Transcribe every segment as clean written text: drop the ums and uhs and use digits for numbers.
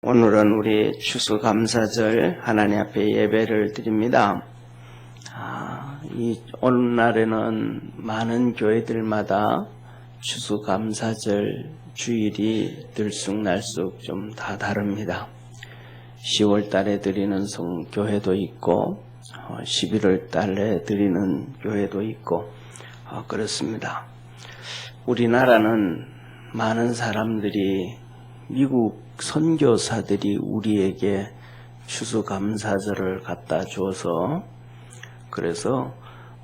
오늘은 우리 추수감사절 하나님 앞에 예배를 드립니다. 이 오늘날에는 많은 교회들마다 추수감사절 주일이 들쑥날쑥 좀 다 다릅니다. 10월 달에 드리는 교회도 있고 11월 달에 드리는 교회도 있고 그렇습니다. 우리나라는 많은 사람들이 미국 선교사들이 우리에게 추수감사절을 갖다 줘서 그래서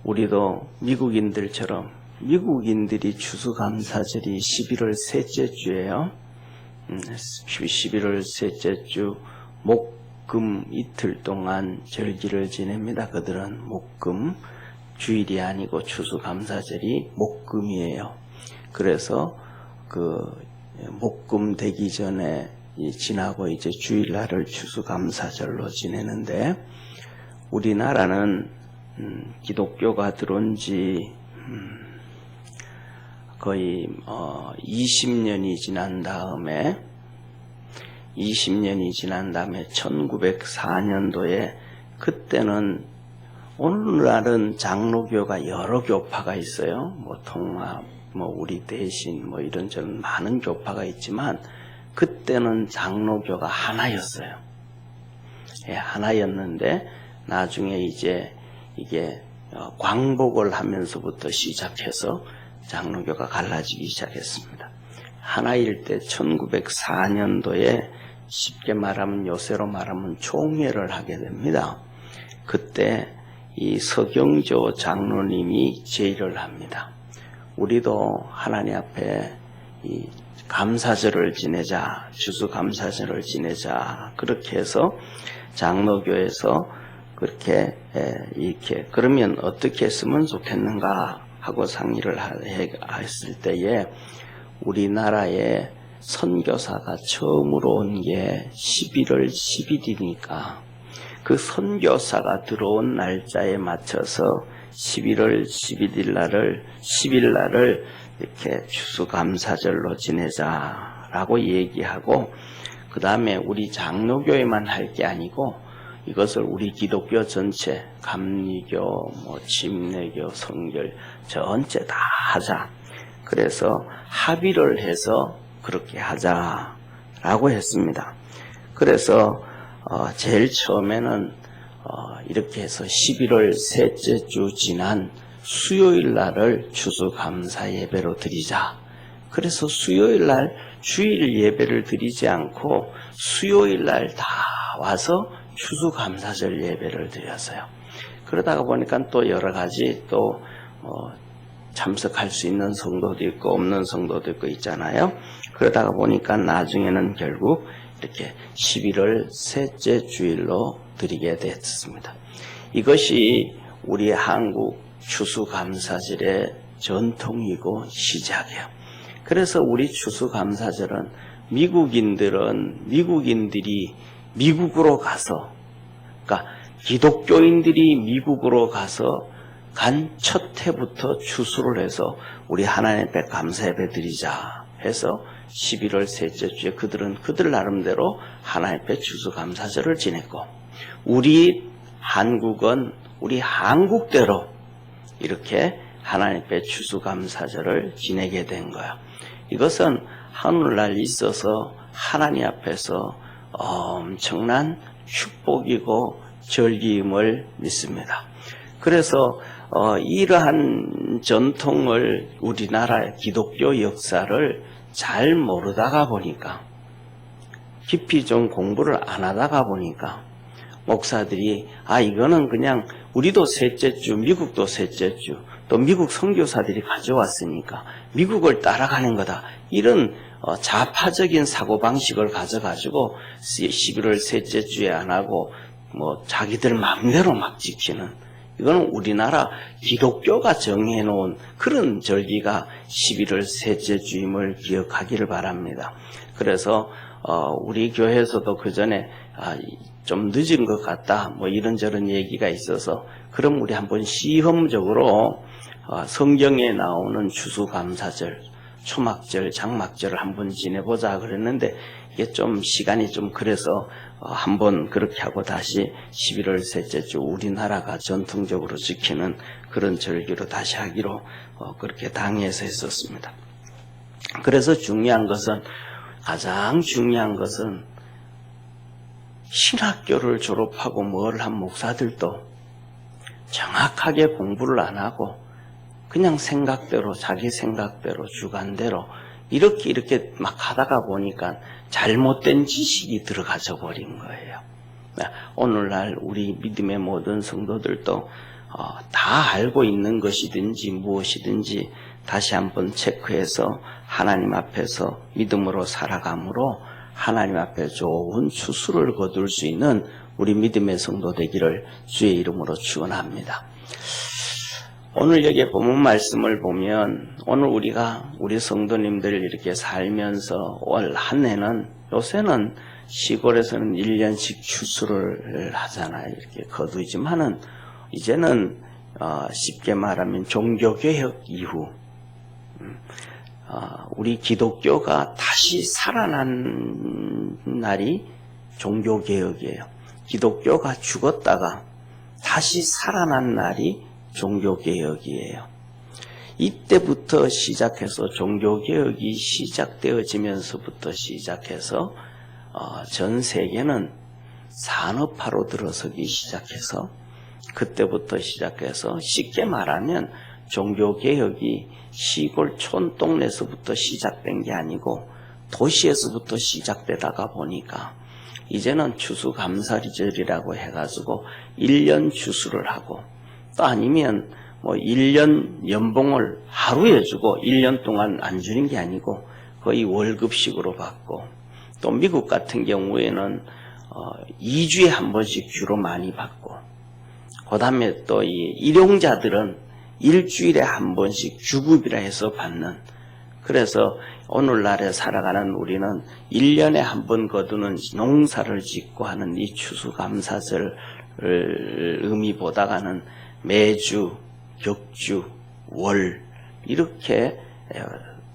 우리도 미국인들처럼 미국인들이 추수감사절이 11월 셋째 주예요. 11월 셋째 주 목금 이틀 동안 절기를 지냅니다. 그들은 목금 주일이 아니고 추수감사절이 목금이에요. 그래서 목금 되기 전에 지나고 이제 주일날을 추수감사절로 지내는데 우리나라는 기독교가 들어온 지 거의 20년이 지난 다음에 1904년도에 그때는 오늘날은 장로교가 여러 교파가 있어요. 통합, 우리 대신, 이런저런 많은 교파가 있지만, 그때는 장로교가 하나였어요. 하나였는데, 나중에 이제, 이게, 광복을 하면서부터 시작해서 장로교가 갈라지기 시작했습니다. 하나일 때 1904년도에 쉽게 말하면 요새로 말하면 총회를 하게 됩니다. 그때 이 서경조 장로님이 제의를 합니다. 우리도 하나님 앞에 이 감사절을 지내자, 추수감사절을 지내자. 그렇게 해서 장로교에서 그렇게 이렇게 그러면 어떻게 했으면 좋겠는가 하고 상의를 했을 때에 우리나라에 선교사가 처음으로 온 게 11월 10일이니까 그 선교사가 들어온 날짜에 맞춰서 11월 10일 날을 이렇게 추수감사절로 지내자라고 얘기하고 그 다음에 우리 장로교회만 할 게 아니고 이것을 우리 기독교 전체 감리교, 침례교, 성결 전체 다 하자. 그래서 합의를 해서 그렇게 하자라고 했습니다. 그래서 제일 처음에는 이렇게 해서 11월 셋째 주 지난 수요일 날을 추수감사 예배로 드리자. 그래서 수요일 날 주일 예배를 드리지 않고 수요일 날 다 와서 추수감사절 예배를 드렸어요. 그러다가 보니까 또 여러 가지 또 참석할 수 있는 성도도 있고 없는 성도도 있고 있잖아요. 그러다가 보니까 나중에는 결국 이렇게 11월 셋째 주일로 드리게 됐습니다. 이것이 우리 한국 추수감사절의 전통이고 시작이에요. 그래서 우리 추수감사절은 미국인들이 미국으로 가서, 그러니까 기독교인들이 미국으로 가서 간 첫 해부터 추수를 해서 우리 하나님 앞에 감사 예배 드리자 해서 11월 셋째 주에 그들 나름대로 하나님 앞에 추수감사절을 지냈고 우리 한국은 우리 한국대로 이렇게 하나님 앞에 추수감사절을 지내게 된 거야. 이것은 하늘날 있어서 하나님 앞에서 엄청난 축복이고 절기임을 믿습니다. 그래서 이러한 전통을 우리나라의 기독교 역사를 잘 모르다가 보니까 깊이 좀 공부를 안 하다가 보니까 목사들이 이거는 그냥 우리도 셋째 주, 미국도 셋째 주, 또 미국 선교사들이 가져왔으니까 미국을 따라가는 거다. 이런 좌파적인 사고방식을 가져가지고 11월 셋째 주에 안 하고 자기들 마음대로 막 지키는 이거는 우리나라 기독교가 정해놓은 그런 절기가 11월 셋째 주임을 기억하기를 바랍니다. 그래서 우리 교회에서도 그 전에 좀 늦은 것 같다 이런저런 얘기가 있어서 그럼 우리 한번 시험적으로 성경에 나오는 추수감사절 초막절, 장막절을 한번 지내보자 그랬는데 이게 좀 시간이 좀 그래서 한번 그렇게 하고 다시 11월 셋째 주 우리나라가 전통적으로 지키는 그런 절기로 다시 하기로 그렇게 당해서 했었습니다. 그래서 가장 중요한 것은 신학교를 졸업하고 뭘 한 목사들도 정확하게 공부를 안 하고 그냥 자기 생각대로 주관대로 이렇게 막 하다가 보니까 잘못된 지식이 들어가져 버린 거예요. 오늘날 우리 믿음의 모든 성도들도 다 알고 있는 것이든지 무엇이든지 다시 한번 체크해서 하나님 앞에서 믿음으로 살아감으로 하나님 앞에 좋은 추수를 거둘 수 있는 우리 믿음의 성도 되기를 주의 이름으로 축원합니다. 오늘 여기 본문 말씀을 보면 오늘 우리 성도님들 이렇게 살면서 올 한 해는 요새는 시골에서는 1년씩 추수를 하잖아요. 이렇게 거두지만은 이제는 쉽게 말하면 종교개혁 이후 우리 기독교가 다시 살아난 날이 종교개혁이에요. 기독교가 죽었다가 다시 살아난 날이 종교개혁이에요. 이때부터 시작해서 종교개혁이 시작되어지면서부터 시작해서 전 세계는 산업화로 들어서기 시작해서 그때부터 시작해서 쉽게 말하면 종교개혁이 시골 촌동네에서부터 시작된 게 아니고 도시에서부터 시작되다가 보니까 이제는 추수감사절이라고 해가지고 1년 추수를 하고 또 아니면 1년 연봉을 하루에 주고 1년 동안 안 주는 게 아니고 거의 월급식으로 받고 또 미국 같은 경우에는 2주에 한 번씩 주로 많이 받고 그 다음에 또 이 일용자들은 일주일에 한 번씩 주급이라 해서 받는 그래서 오늘날에 살아가는 우리는 1년에 한 번 거두는 농사를 짓고 하는 이 추수감사절 의미보다가는 매주, 격주, 월 이렇게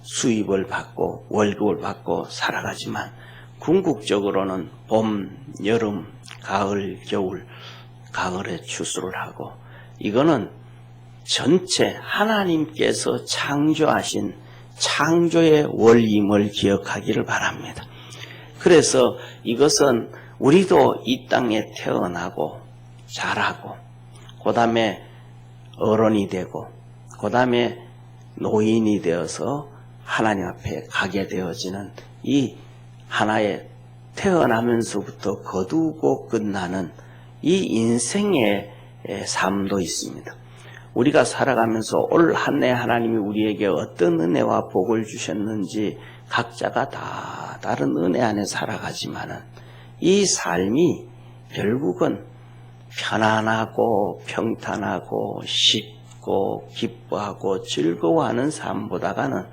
수입을 받고 월급을 받고 살아가지만 궁극적으로는 봄, 여름, 가을, 겨울, 가을에 추수를 하고 이거는 전체 하나님께서 창조하신 창조의 원림을 기억하기를 바랍니다. 그래서 이것은 우리도 이 땅에 태어나고 자라고 그 다음에 어른이 되고 그 다음에 노인이 되어서 하나님 앞에 가게 되어지는 이 하나의 태어나면서부터 거두고 끝나는 이 인생의 삶도 있습니다. 우리가 살아가면서 올 한 해 하나님이 우리에게 어떤 은혜와 복을 주셨는지 각자가 다 다른 은혜 안에 살아가지만은 이 삶이 결국은 편안하고 평탄하고 쉽고 기뻐하고 즐거워하는 삶보다는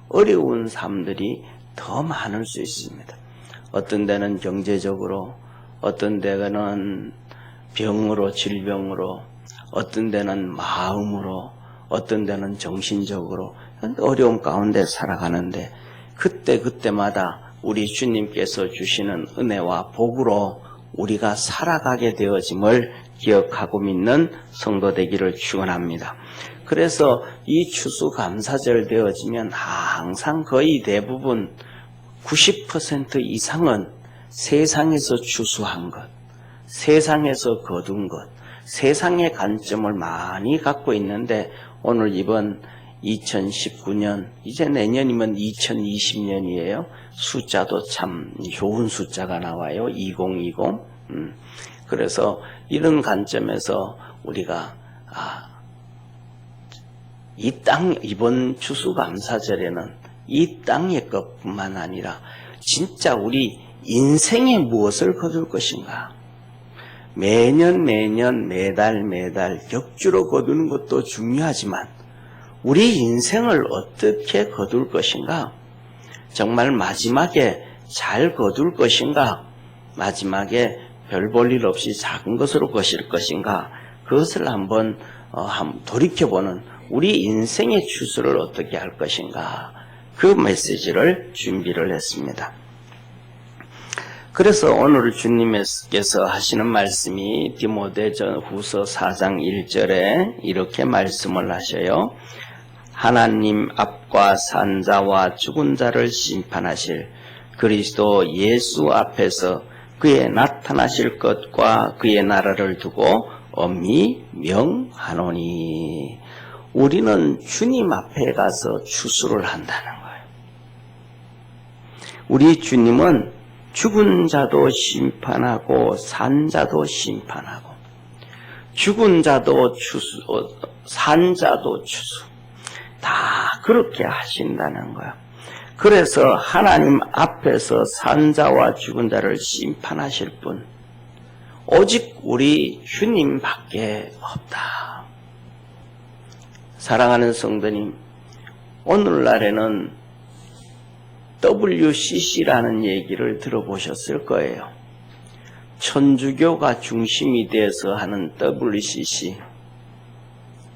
어려운 삶들이 더 많을 수 있습니다. 어떤 데는 경제적으로, 어떤 데는 병으로, 질병으로, 어떤 데는 마음으로, 어떤 데는 정신적으로 어려움 가운데 살아가는데 그때마다 우리 주님께서 주시는 은혜와 복으로 우리가 살아가게 되어짐을 기억하고 믿는 성도 되기를 축원합니다. 그래서 이 추수감사절 되어지면 항상 거의 대부분 90% 이상은 세상에서 추수한 것, 세상에서 거둔 것, 세상의 관점을 많이 갖고 있는데 오늘 이번 2019년, 이제 내년이면 2020년이에요. 숫자도 참 좋은 숫자가 나와요. 2020. 그래서 이런 관점에서 우리가 이번 추수감사절에는 이 땅의 것뿐만 아니라 진짜 우리 인생에 무엇을 거둘 것인가? 매년 매달 격주로 거두는 것도 중요하지만 우리 인생을 어떻게 거둘 것인가? 정말 마지막에 잘 거둘 것인가? 마지막에 별 볼 일 없이 작은 것으로 거실 것인가? 그것을 한번 돌이켜보는 우리 인생의 추수를 어떻게 할 것인가? 그 메시지를 준비를 했습니다. 그래서 오늘 주님께서 하시는 말씀이 디모데전후서 4장 1절에 이렇게 말씀을 하셔요. 하나님 앞과 산 자와 죽은 자를 심판하실 그리스도 예수 앞에서 그의 나타나실 것과 그의 나라를 두고 엄히 명하노니. 우리는 주님 앞에 가서 추수를 한다는 거예요. 우리 주님은 죽은 자도 심판하고 산 자도 심판하고 죽은 자도 추수, 산 자도 추수 다 그렇게 하신다는 거예요. 그래서 하나님 앞에서 산 자와 죽은 자를 심판하실 분 오직 우리 주님밖에 없다. 사랑하는 성도님, 오늘날에는 WCC라는 얘기를 들어보셨을 거예요. 천주교가 중심이 돼서 하는 WCC.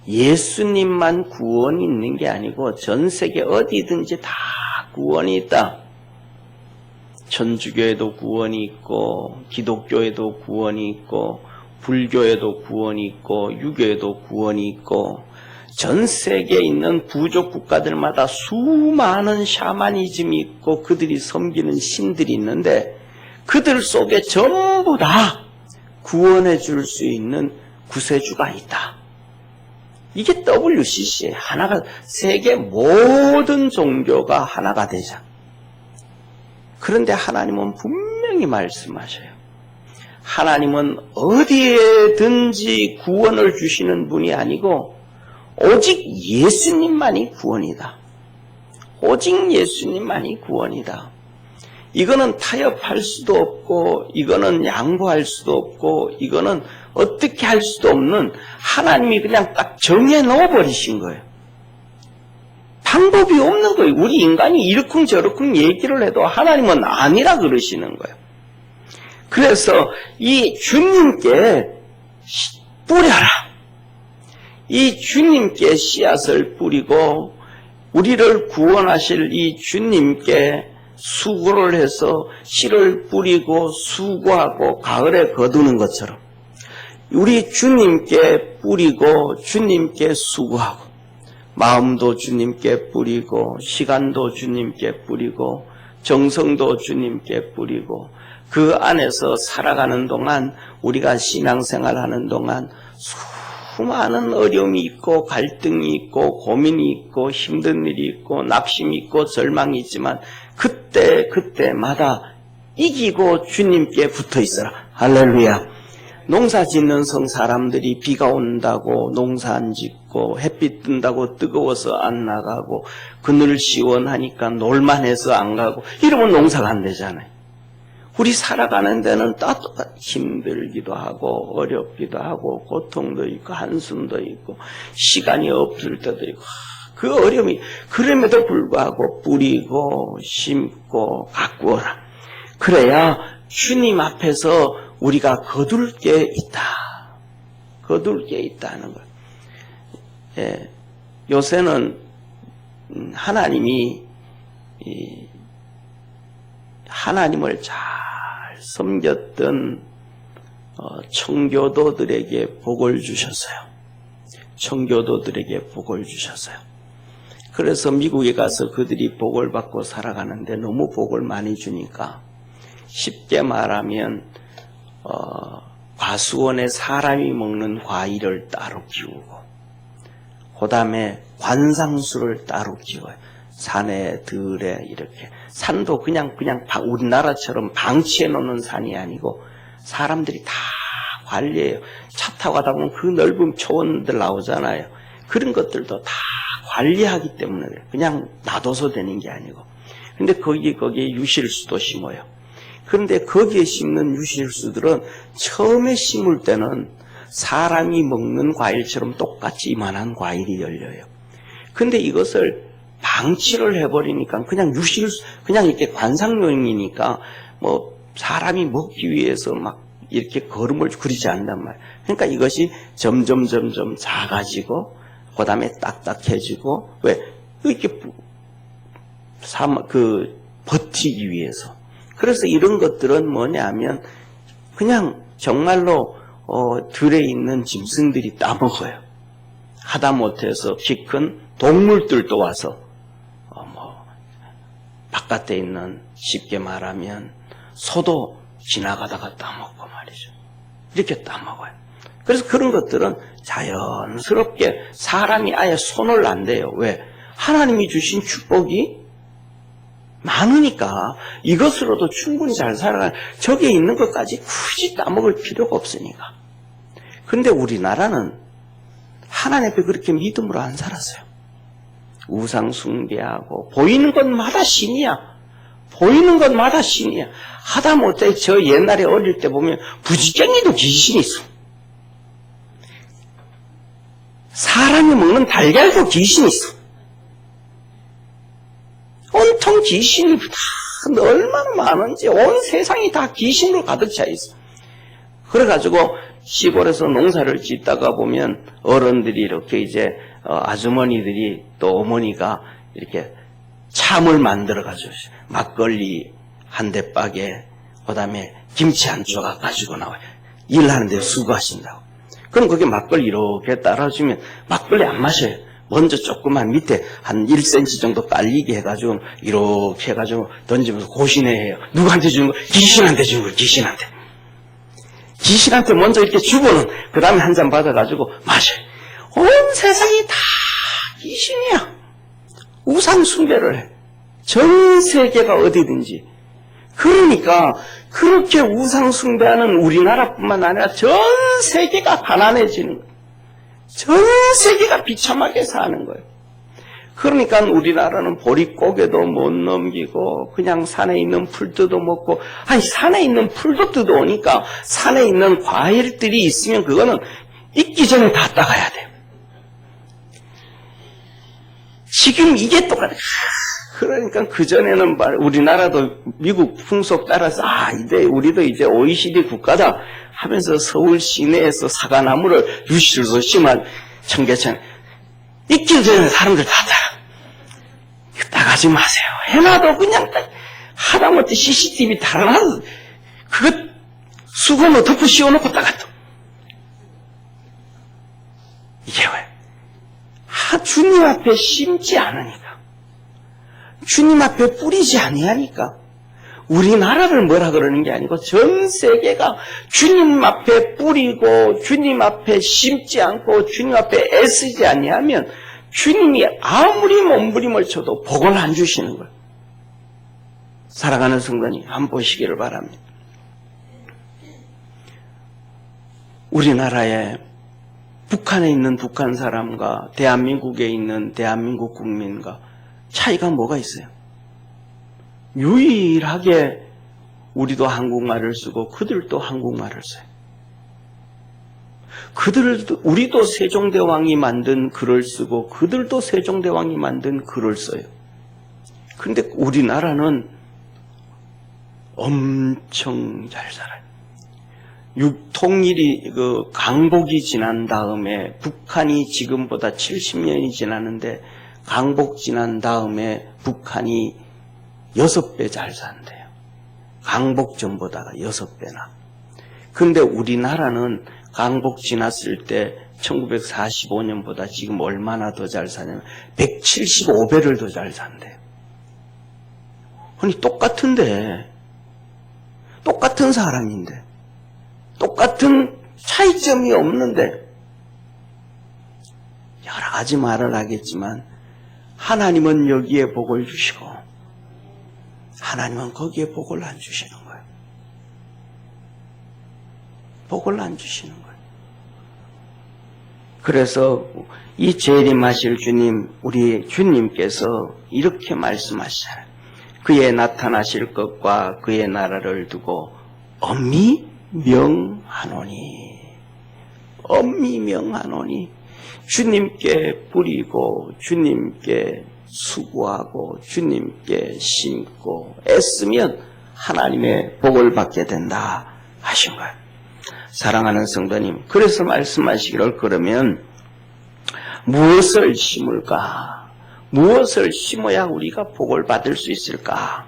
예수님만 구원이 있는 게 아니고 전 세계 어디든지 다 구원이 있다. 천주교에도 구원이 있고 기독교에도 구원이 있고 불교에도 구원이 있고 유교에도 구원이 있고 전 세계에 있는 부족 국가들마다 수많은 샤머니즘이 있고 그들이 섬기는 신들이 있는데 그들 속에 전부 다 구원해 줄 수 있는 구세주가 있다. 이게 WCC에 하나가 세계 모든 종교가 하나가 되자. 그런데 하나님은 분명히 말씀하셔요. 하나님은 어디에든지 구원을 주시는 분이 아니고 오직 예수님만이 구원이다. 오직 예수님만이 구원이다. 이거는 타협할 수도 없고 이거는 양보할 수도 없고 이거는 어떻게 할 수도 없는 하나님이 그냥 딱 정해 놓아버리신 거예요. 방법이 없는 거예요. 우리 인간이 이러쿵저러쿵 얘기를 해도 하나님은 아니라 그러시는 거예요. 그래서 이 주님께 뿌려라. 이 주님께 씨앗을 뿌리고 우리를 구원하실 이 주님께 수고를 해서 씨를 뿌리고 수고하고 가을에 거두는 것처럼 우리 주님께 뿌리고 주님께 수고하고 마음도 주님께 뿌리고 시간도 주님께 뿌리고 정성도 주님께 뿌리고 그 안에서 살아가는 동안 우리가 신앙생활하는 동안 수많은 어려움이 있고 갈등이 있고 고민이 있고 힘든 일이 있고 낙심이 있고 절망이 있지만 그때마다 이기고 주님께 붙어 있어라. 할렐루야. 농사 짓는 성 사람들이 비가 온다고 농사 안 짓고 햇빛 뜬다고 뜨거워서 안 나가고 그늘 시원하니까 놀만해서 안 가고 이러면 농사가 안 되잖아요. 우리 살아가는 데는 힘들기도 하고 어렵기도 하고 고통도 있고 한숨도 있고 시간이 없을 때도 있고 그 어려움이 그럼에도 불구하고 뿌리고 심고 가꾸어라. 그래야 주님 앞에서 우리가 거둘 게 있다. 거둘 게 있다는 거예요. 예, 요새는 하나님이 하나님을 잘 섬겼던 청교도들에게 복을 주셨어요. 청교도들에게 복을 주셨어요. 그래서 미국에 가서 그들이 복을 받고 살아가는데 너무 복을 많이 주니까 쉽게 말하면 과수원에 사람이 먹는 과일을 따로 키우고 그 다음에 관상수를 따로 키워요. 산에 들에 이렇게 산도 그냥 우리나라처럼 방치해 놓는 산이 아니고 사람들이 다 관리해요. 차 타고 가다 보면 그 넓은 초원들 나오잖아요. 그런 것들도 다 관리하기 때문에 그냥 놔둬서 되는 게 아니고 근데 거기에 유실수도 심어요. 그런데 거기에 심는 유실수들은 처음에 심을 때는 사람이 먹는 과일처럼 똑같이 이만한 과일이 열려요. 근데 이것을 방치를 해버리니까 그냥 그냥 이렇게 관상용이니까 뭐 사람이 먹기 위해서 막 이렇게 걸음을 그리지 않단 말이에요. 그러니까 이것이 점점 작아지고 그 다음에 딱딱해지고 왜 이렇게 버티기 위해서. 그래서 이런 것들은 뭐냐면 그냥 정말로 들에 있는 짐승들이 따먹어요. 하다못해서 키 큰 동물들도 와서 바깥에 있는, 쉽게 말하면 소도 지나가다가 따먹고 말이죠. 이렇게 따먹어요. 그래서 그런 것들은 자연스럽게 사람이 아예 손을 안 대요. 왜? 하나님이 주신 축복이 많으니까 이것으로도 충분히 잘 살아가는, 저기에 있는 것까지 굳이 따먹을 필요가 없으니까. 근데 우리나라는 하나님 앞에 그렇게 믿음으로 안 살았어요. 우상 숭배하고 보이는 것마다 신이야. 보이는 것마다 신이야. 하다못해 저 옛날에 어릴 때 보면 부지깽이도 귀신이 있어. 사람이 먹는 달걀도 귀신이 있어. 온통 귀신이 다 얼마나 많은지 온 세상이 다 귀신으로 가득 차 있어. 그래가지고 시골에서 농사를 짓다가 보면 어른들이 이렇게 이제 아주머니들이 또 어머니가 이렇게 참을 만들어가지고 막걸리 한 대박에 그다음에 김치 한 조각 가지고 나와요. 일하는데 수고하신다고. 그럼 거기 막걸리 이렇게 따라주면 막걸리 안 마셔요. 먼저 조그만 밑에 한 1cm 정도 깔리게 해가지고 이렇게 해가지고 던지면서 고시내해요. 누구한테 주는 거? 귀신한테 주는 거예요. 귀신한테. 귀신한테 먼저 이렇게 주고는 그 다음에 한 잔 받아가지고 마셔요. 온 세상이 다 귀신이야. 우상 숭배를 해. 전 세계가 어디든지. 그러니까 그렇게 우상 숭배하는 우리나라뿐만 아니라 전 세계가 가난해지는 거예요. 전 세계가 비참하게 사는 거예요. 그러니까 우리나라는 보릿고개도 못 넘기고 그냥 산에 있는 풀도 먹고, 아니 산에 있는 풀도 뜯어오니까 산에 있는 과일들이 있으면 그거는 익기 전에 다 따가야 돼요. 지금 이게 똑같아요. 그러니까 그전에는 우리나라도 미국 풍속 따라서 이제 우리도 이제 OECD 국가다 하면서 서울 시내에서 사과나무를 유실로 심한 청계천 익기 전에 사람들 다 따라. 따가지 마세요. 해놔도 그냥 하다못해 CCTV 달아놔도 그거 수건으로 덮어 씌워놓고 따가도. 이게 왜? 주님 앞에 심지 않으니까. 주님 앞에 뿌리지 아니하니까. 우리나라를 뭐라 그러는 게 아니고 전 세계가 주님 앞에 뿌리고 주님 앞에 심지 않고 주님 앞에 애쓰지 아니하면 주님이 아무리 몸부림을 쳐도 복을 안 주시는 거예요. 사랑하는 성도님, 한번 보시기를 바랍니다. 우리나라에 북한에 있는 북한 사람과 대한민국에 있는 대한민국 국민과 차이가 뭐가 있어요? 유일하게 우리도 한국말을 쓰고 그들도 한국말을 써요. 우리도 세종대왕이 만든 글을 쓰고 그들도 세종대왕이 만든 글을 써요. 그런데 우리나라는 엄청 잘 살아요. 통일이 강복이 지난 다음에 북한이 지금보다 70년이 지났는데 강복 지난 다음에 북한이 6배 잘 산대요. 강복 전보다가 6배나. 근데 우리나라는 강복 지났을 때 1945년보다 지금 얼마나 더 잘 사냐면 175배를 더 잘 산대요. 아니 똑같은데, 똑같은 사람인데, 똑같은 차이점이 없는데 여러 가지 말을 하겠지만 하나님은 여기에 복을 주시고 하나님은 거기에 복을 안 주시는 거예요. 복을 안 주시는 거예요. 그래서 이 재림하실 주님, 우리 주님께서 이렇게 말씀하시잖아요. 그의 나타나실 것과 그의 나라를 두고 엄히 명하노니, 엄히 명하노니, 주님께 뿌리고 주님께 수고하고 주님께 심고 애쓰면 하나님의 복을 받게 된다 하신 거예요. 사랑하는 성도님, 그래서 말씀하시기를 그러면 무엇을 심을까? 무엇을 심어야 우리가 복을 받을 수 있을까?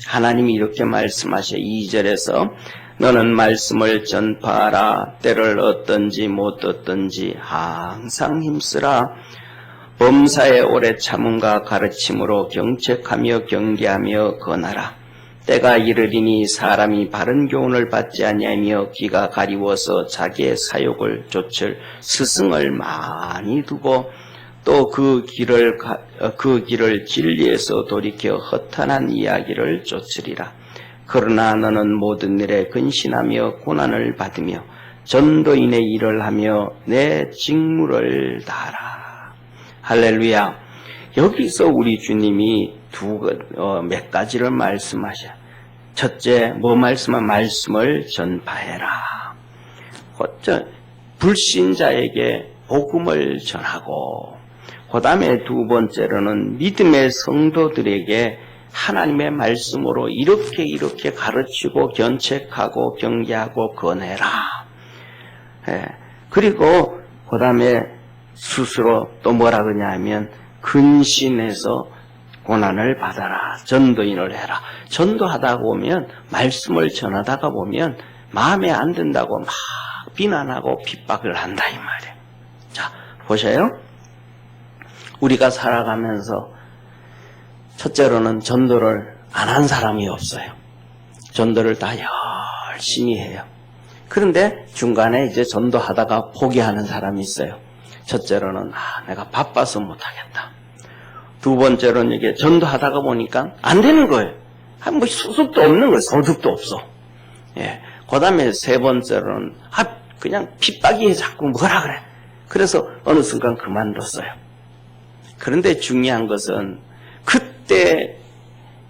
하나님이 이렇게 말씀하셔. 2절에서 너는 말씀을 전파하라. 때를 얻든지 못 얻든지 항상 힘쓰라. 범사에 오래 참음과 가르침으로 경책하며 경계하며 권하라. 때가 이르리니 사람이 바른 교훈을 받지 아니하며 귀가 가리워서 자기의 사욕을 좇을 스승을 많이 두고 또 그 길을 진리에서 돌이켜 허탄한 이야기를 좇으리라. 그러나 너는 모든 일에 근신하며 고난을 받으며 전도인의 일을 하며 내 직무를 다하라. 할렐루야. 여기서 우리 주님이 몇 가지를 말씀하셔. 첫째, 말씀을 전파해라. 불신자에게 복음을 전하고, 그 다음에 두 번째로는 믿음의 성도들에게 하나님의 말씀으로 이렇게 가르치고 견책하고 경계하고 권해라. 그리고 그 다음에 스스로 또 뭐라 그러냐 하면 근신해서 고난을 받아라. 전도인을 해라. 전도하다 보면, 말씀을 전하다가 보면 마음에 안 든다고 막 비난하고 핍박을 한다 이 말이에요. 자, 보세요. 우리가 살아가면서 첫째로는 전도를 안 한 사람이 없어요. 전도를 다 열심히 해요. 그런데 중간에 이제 전도하다가 포기하는 사람이 있어요. 첫째로는 내가 바빠서 못하겠다. 두 번째로는 이게 전도하다가 보니까 안 되는 거예요. 뭐 수습도 없는 거예요. 소득도 없어. 예. 그 다음에 세 번째로는 그냥 핍박이 자꾸 뭐라 그래. 그래서 어느 순간 그만뒀어요. 그런데 중요한 것은 그때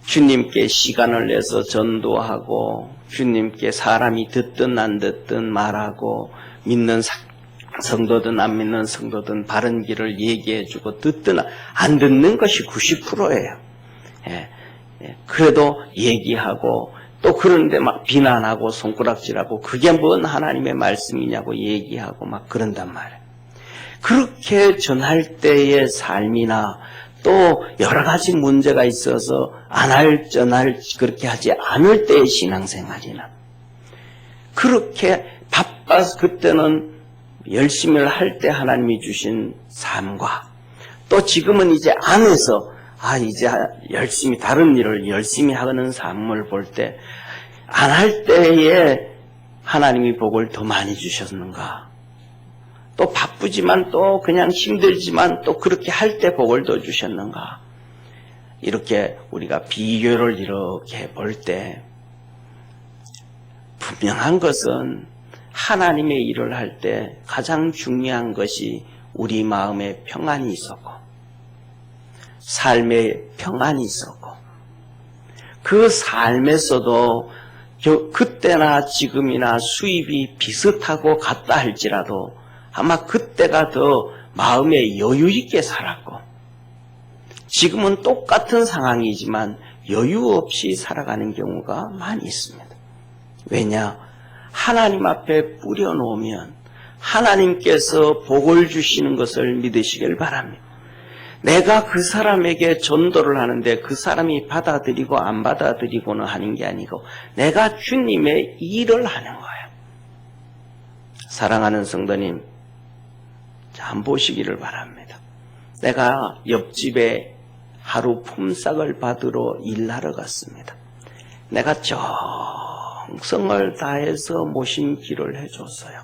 주님께 시간을 내서 전도하고 주님께 사람이 듣든 안 듣든 말하고 믿는 성도든 안 믿는 성도든 바른 길을 얘기해주고 듣든 안 듣는 것이 90%예요. 그래도 얘기하고 또 그런데 막 비난하고 손가락질하고 그게 뭔 하나님의 말씀이냐고 얘기하고 막 그런단 말이에요. 그렇게 전할 때의 삶이나 또 여러 가지 문제가 있어서 그렇게 하지 않을 때의 신앙생활이나 그렇게 바빠서 그때는 열심히 할 때 하나님이 주신 삶과 또 지금은 이제 안에서 이제 열심히 다른 일을 열심히 하는 삶을 볼 때 안 할 때에 하나님이 복을 더 많이 주셨는가? 또 바쁘지만 또 그냥 힘들지만 또 그렇게 할 때 복을 더 주셨는가? 이렇게 우리가 비교를 이렇게 볼 때 분명한 것은 하나님의 일을 할 때 가장 중요한 것이 우리 마음에 평안이 있었고 삶에 평안이 있었고 그 삶에서도 그때나 지금이나 수입이 비슷하고 같다 할지라도 아마 그때가 더 마음에 여유 있게 살았고 지금은 똑같은 상황이지만 여유 없이 살아가는 경우가 많이 있습니다. 왜냐? 하나님 앞에 뿌려놓으면 하나님께서 복을 주시는 것을 믿으시길 바랍니다. 내가 그 사람에게 전도를 하는데 그 사람이 받아들이고 안 받아들이고는 하는 게 아니고 내가 주님의 일을 하는 거예요. 사랑하는 성도님, 한번 보시기를 바랍니다. 내가 옆집에 하루 품삯을 받으러 일하러 갔습니다. 내가 정성을 다해서 모신 길을 해줬어요.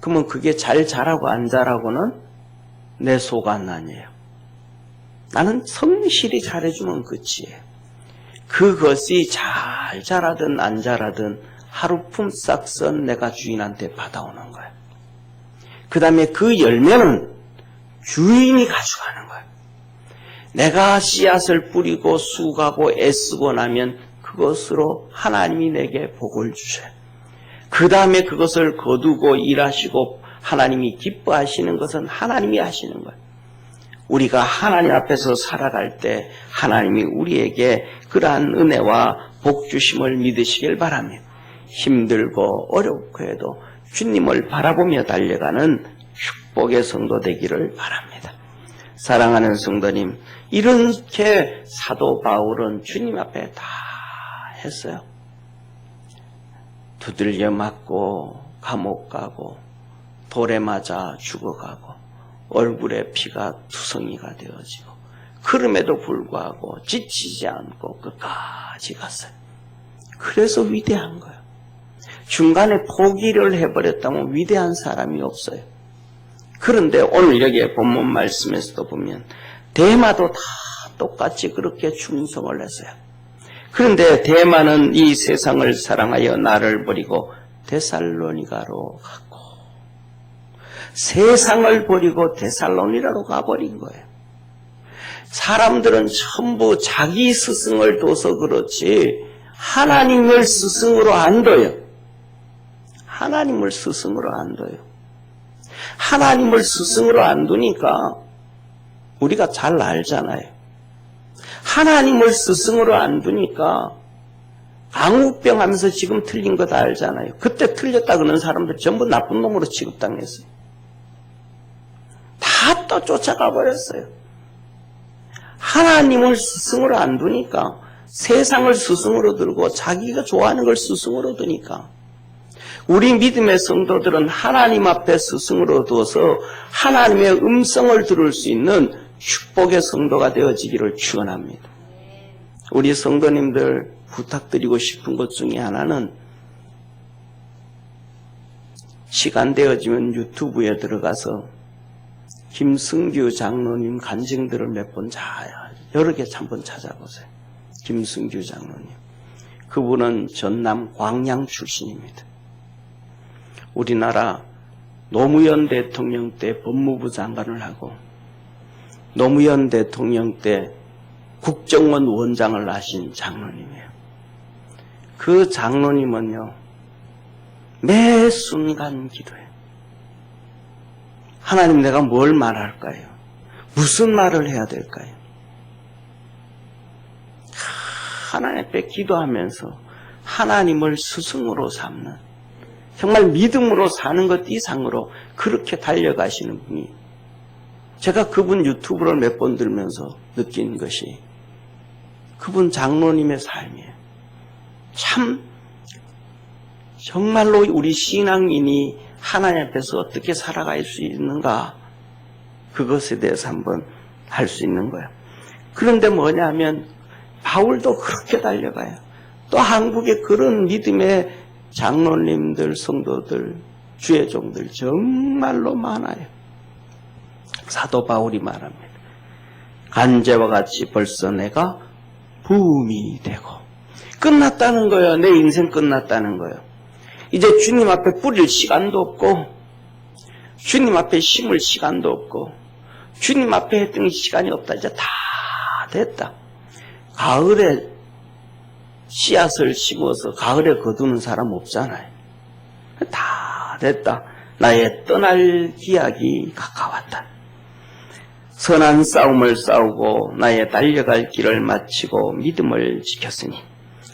그러면 그게 잘 자라고 안 자라고는 내 소관 아니에요. 나는 성실히 잘해주면 끝이에요. 그것이 잘 자라든 안 자라든 하루 품삯은 내가 주인한테 받아오는 거예요. 그 다음에 그 열매는 주인이 가져가는 거예요. 내가 씨앗을 뿌리고 수고하고 애쓰고 나면 그것으로 하나님이 내게 복을 주셔요. 그 다음에 그것을 거두고 일하시고 하나님이 기뻐하시는 것은 하나님이 하시는 거예요. 우리가 하나님 앞에서 살아갈 때 하나님이 우리에게 그러한 은혜와 복 주심을 믿으시길 바랍니다. 힘들고 어렵고 해도 주님을 바라보며 달려가는 축복의 성도 되기를 바랍니다. 사랑하는 성도님, 이렇게 사도 바울은 주님 앞에 다 했어요. 두들겨 맞고 감옥 가고 돌에 맞아 죽어가고 얼굴에 피가 투성이가 되어지고 그럼에도 불구하고 지치지 않고 끝까지 갔어요. 그래서 위대한 거예요. 중간에 포기를 해버렸다면 위대한 사람이 없어요. 그런데 오늘 여기에 본문 말씀에서도 보면 데마도 다 똑같이 그렇게 충성을 했어요. 그런데 데마는 이 세상을 사랑하여 나를 버리고 데살로니가로 갔고, 세상을 버리고 데살로니가로 가버린 거예요. 사람들은 전부 자기 스승을 둬서 그렇지 하나님을 스승으로 안 둬요. 하나님을 스승으로 안 둬요. 하나님을 스승으로 안 두니까 우리가 잘 알잖아요. 하나님을 스승으로 안 두니까 강우병 하면서 지금 틀린 거 다 알잖아요. 그때 틀렸다 그러는 사람들 전부 나쁜 놈으로 취급당했어요. 다 또 쫓아가 버렸어요. 하나님을 스승으로 안 두니까 세상을 스승으로 들고 자기가 좋아하는 걸 스승으로 두니까 우리 믿음의 성도들은 하나님 앞에 스승으로 둬서 하나님의 음성을 들을 수 있는 축복의 성도가 되어지기를 축원합니다. 우리 성도님들 부탁드리고 싶은 것 중에 하나는 시간 되어지면 유튜브에 들어가서 김승규 장로님 간증들을 몇 번 여러 개 한번 찾아보세요. 김승규 장로님. 그분은 전남 광양 출신입니다. 우리나라 노무현 대통령 때 법무부 장관을 하고 노무현 대통령 때 국정원 원장을 하신 장로님이에요. 그 장로님은요, 매 순간 기도해요. 하나님, 내가 뭘 말할까요? 무슨 말을 해야 될까요? 하나님 앞에 기도하면서 하나님을 스승으로 삼는, 정말 믿음으로 사는 것 이상으로 그렇게 달려가시는 분이, 제가 그분 유튜브를 몇 번 들으면서 느낀 것이 그분 장로님의 삶이에요. 참 정말로 우리 신앙인이 하나님 앞에서 어떻게 살아갈 수 있는가, 그것에 대해서 한번 할 수 있는 거예요. 그런데 뭐냐면 바울도 그렇게 달려가요. 또 한국에 그런 믿음의 장로님들, 성도들, 주의 종들 정말로 많아요. 사도 바울이 말합니다. 간제와 같이 벌써 내가 부음이 되고, 끝났다는 거예요. 내 인생 끝났다는 거예요. 이제 주님 앞에 뿌릴 시간도 없고, 주님 앞에 심을 시간도 없고, 주님 앞에 했던 시간이 없다. 이제 다 됐다. 가을에 씨앗을 심어서 가을에 거두는 사람 없잖아요. 다 됐다. 나의 떠날 기약이 가까웠다. 선한 싸움을 싸우고 나의 달려갈 길을 마치고 믿음을 지켰으니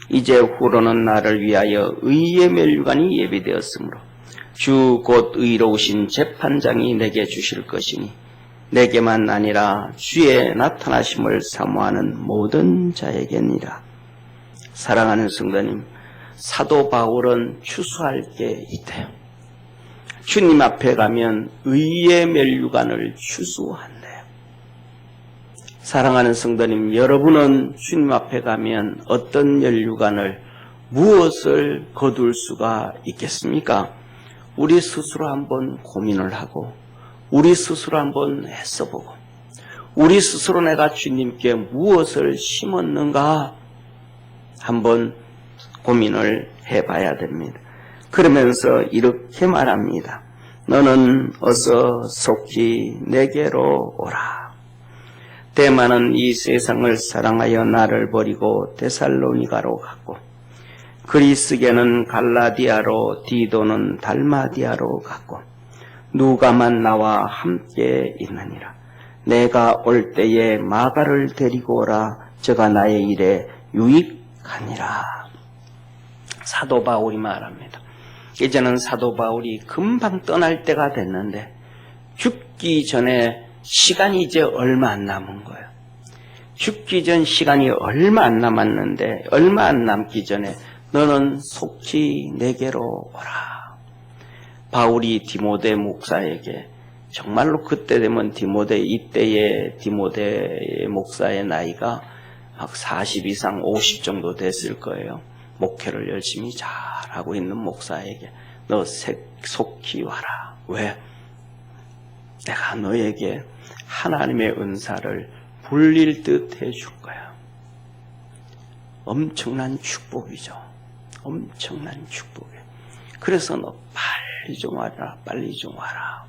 이제 후로는 나를 위하여 의의 면류관이 예비되었으므로 주 곧 의로우신 재판장이 내게 주실 것이니 내게만 아니라 주의 나타나심을 사모하는 모든 자에게니라. 사랑하는 성도님, 사도 바울은 추수할 게 있대요. 주님 앞에 가면 의의 면류관을 추수한대요. 사랑하는 성도님, 여러분은 주님 앞에 가면 어떤 면류관을, 무엇을 거둘 수가 있겠습니까? 우리 스스로 한번 고민을 하고 우리 스스로 한번 애써보고 우리 스스로 내가 주님께 무엇을 심었는가 한번 고민을 해봐야 됩니다. 그러면서 이렇게 말합니다. 너는 어서 속히 내게로 오라. 데마는 이 세상을 사랑하여 나를 버리고 데살로니가로 갔고 그리스게는 갈라디아로, 디도는 달마디아로 갔고 누가만 나와 함께 있느니라. 내가 올 때에 마가를 데리고 오라. 저가 나의 일에 유익하니라. 사도 바울이 말합니다. 이제는 사도 바울이 금방 떠날 때가 됐는데 죽기 전에 시간이 이제 얼마 안 남은 거예요. 죽기 전 시간이 얼마 안 남았는데 얼마 안 남기 전에 너는 속히 내게로 오라. 바울이 디모데 목사에게 정말로 그때 되면 이때의 디모데 목사의 나이가 막 40 이상 50 정도 됐을 거예요. 목회를 열심히 잘하고 있는 목사에게 너 속히 와라. 왜? 내가 너에게 하나님의 은사를 불릴 듯 해줄 거야. 엄청난 축복이죠. 엄청난 축복이에요. 그래서 너 빨리 좀 와라. 빨리 좀 와라.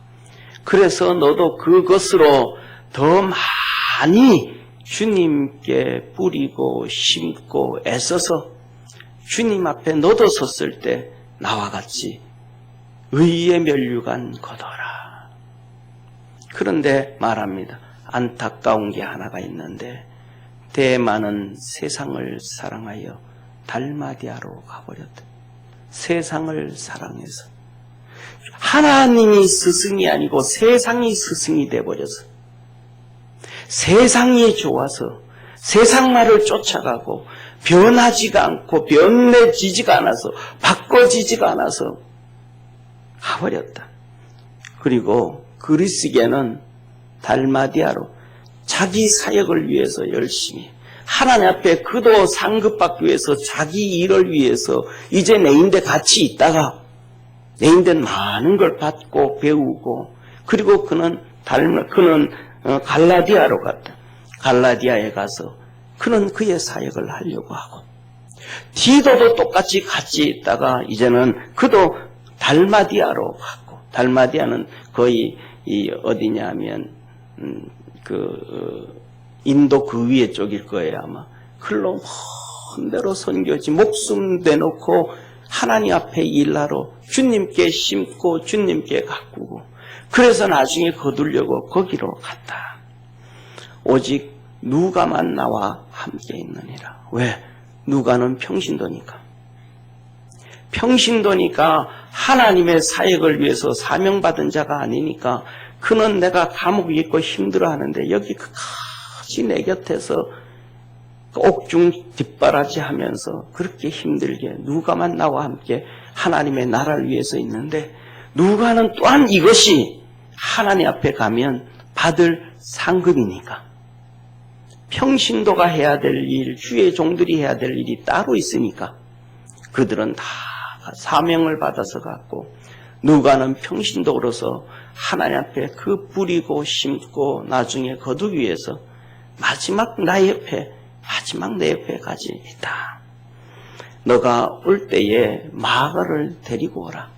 그래서 너도 그것으로 더 많이 주님께 뿌리고 심고 애써서 주님 앞에 너도 섰을 때 나와 같이 의의 면류관 걷어라. 그런데 말합니다. 안타까운 게 하나가 있는데 대만은 세상을 사랑하여 달마디아로 가버렸다. 세상을 사랑해서 하나님이 스승이 아니고 세상이 스승이 돼버려서 세상이 좋아서 세상 말을 쫓아가고 변하지가 않고 변해지지가 않아서 바꿔지지가 않아서 가버렸다. 그리고 그리스계는 달마디아로 자기 사역을 위해서 열심히 하나님 앞에 그도 상급받기 위해서 자기 일을 위해서 이제 내 인데 같이 있다가 내 인데 많은 걸 받고 배우고 그리고 그는 갈라디아로 갔다. 갈라디아에 가서 그는 그의 사역을 하려고 하고 디도도 똑같이 같이 있다가 이제는 그도 달마디아로 갔고 달마디아는 거의 어디냐면 인도 그 위에 쪽일 거예요 아마. 흘러 먼 데로 선교지 목숨 내놓고 하나님 앞에 일하러 주님께 심고 주님께 가꾸고 그래서 나중에 거두려고 거기로 갔다. 오직 누가만 나와 함께 있느니라. 왜? 누가는 평신도니까. 평신도니까 하나님의 사역을 위해서 사명받은 자가 아니니까 그는 내가 감옥에 있고 힘들어하는데 여기 끝까지 내 곁에서 옥중 뒷바라지 하면서 그렇게 힘들게 누가만 나와 함께 하나님의 나라를 위해서 있는데 누가는 또한 이것이 하나님 앞에 가면 받을 상급이니까 평신도가 해야 될 일, 주의 종들이 해야 될 일이 따로 있으니까 그들은 다 사명을 받아서 갔고 누가는 평신도로서 하나님 앞에 그 뿌리고 심고 나중에 거두기 위해서 마지막 내 옆에 가지 있다. 너가 올 때에 마가를 데리고 오라.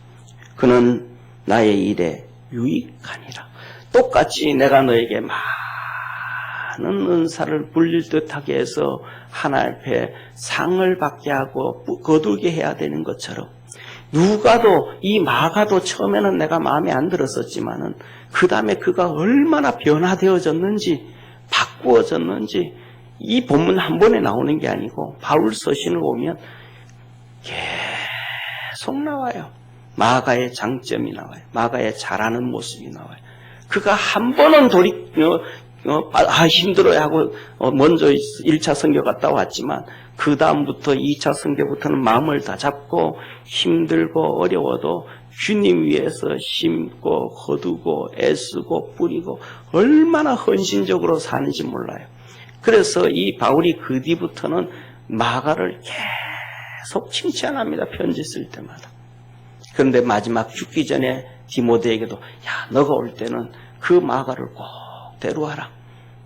그는 나의 일에 유익하니라. 똑같이 내가 너에게 많은 은사를 불릴 듯하게 해서 하나님 앞에 상을 받게 하고 거두게 해야 되는 것처럼 누가도 이 마가도 처음에는 내가 마음에 안 들었었지만은 그 다음에 그가 얼마나 변화되어졌는지 바꾸어졌는지 이 본문 한 번에 나오는 게 아니고 바울 서신을 보면 계속 나와요. 마가의 장점이 나와요. 마가의 잘하는 모습이 나와요. 그가 한 번은 힘들어야 하고 먼저 1차 선교 갔다 왔지만 그 다음부터 2차 선교부터는 마음을 다 잡고 힘들고 어려워도 주님 위해서 심고 거두고 애쓰고 뿌리고 얼마나 헌신적으로 사는지 몰라요. 그래서 이 바울이 그 뒤부터는 마가를 계속 칭찬합니다. 편지 쓸 때마다. 그런데 마지막 죽기 전에 디모데에게도 야 너가 올 때는 그 마가를 꼭 데려와라.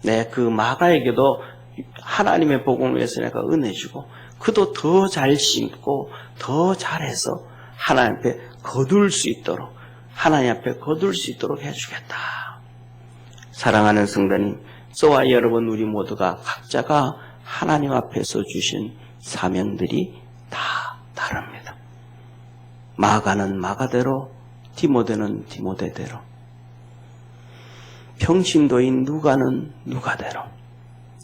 네, 그 마가에게도 하나님의 복음을 위해서 내가 은혜 주고 그도 더 잘 심고 더 잘해서 하나님 앞에 거둘 수 있도록 하나님 앞에 거둘 수 있도록 해주겠다. 사랑하는 성도님, 저와 여러분 우리 모두가 각자가 하나님 앞에서 주신 사명들이 다 다릅니다. 마가는 마가대로, 디모데는 디모데대로, 평신도인 누가는 누가대로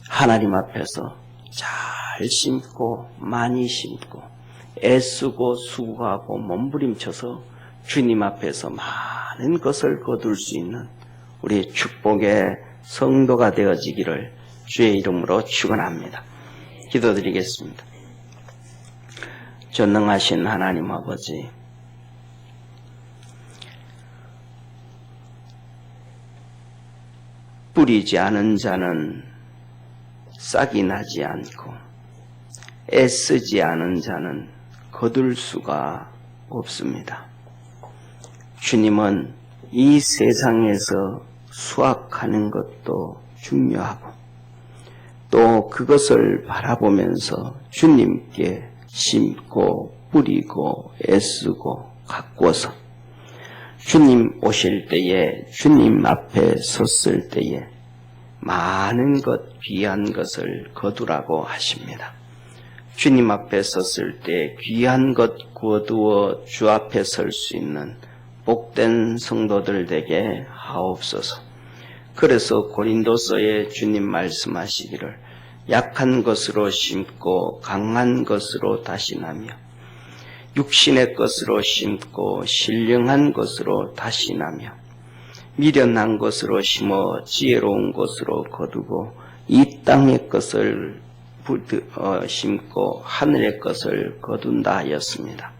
하나님 앞에서 잘 심고 많이 심고 애쓰고 수고하고 몸부림쳐서 주님 앞에서 많은 것을 거둘 수 있는 우리 축복의 성도가 되어지기를 주의 이름으로 축원합니다. 기도드리겠습니다. 전능하신 하나님 아버지, 뿌리지 않은 자는 싹이 나지 않고 애쓰지 않은 자는 거둘 수가 없습니다. 주님은 이 세상에서 수확하는 것도 중요하고 또 그것을 바라보면서 주님께 심고 뿌리고 애쓰고 가꾸어서 주님 오실 때에 주님 앞에 섰을 때에 많은 것 귀한 것을 거두라고 하십니다. 주님 앞에 섰을 때 귀한 것 거두어 주 앞에 설 수 있는 복된 성도들 되게 하옵소서. 그래서 고린도서에 주님 말씀하시기를 약한 것으로 심고 강한 것으로 다시 나며 육신의 것으로 심고 신령한 것으로 다시 나며 미련한 것으로 심어 지혜로운 것으로 거두고 이 땅의 것을 심고 하늘의 것을 거둔다 하였습니다.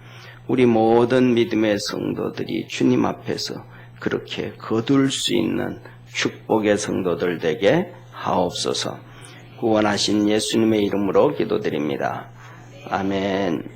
우리 모든 믿음의 성도들이 주님 앞에서 그렇게 거둘 수 있는 축복의 성도들 되게 하옵소서. 구원하신 예수님의 이름으로 기도드립니다. 아멘.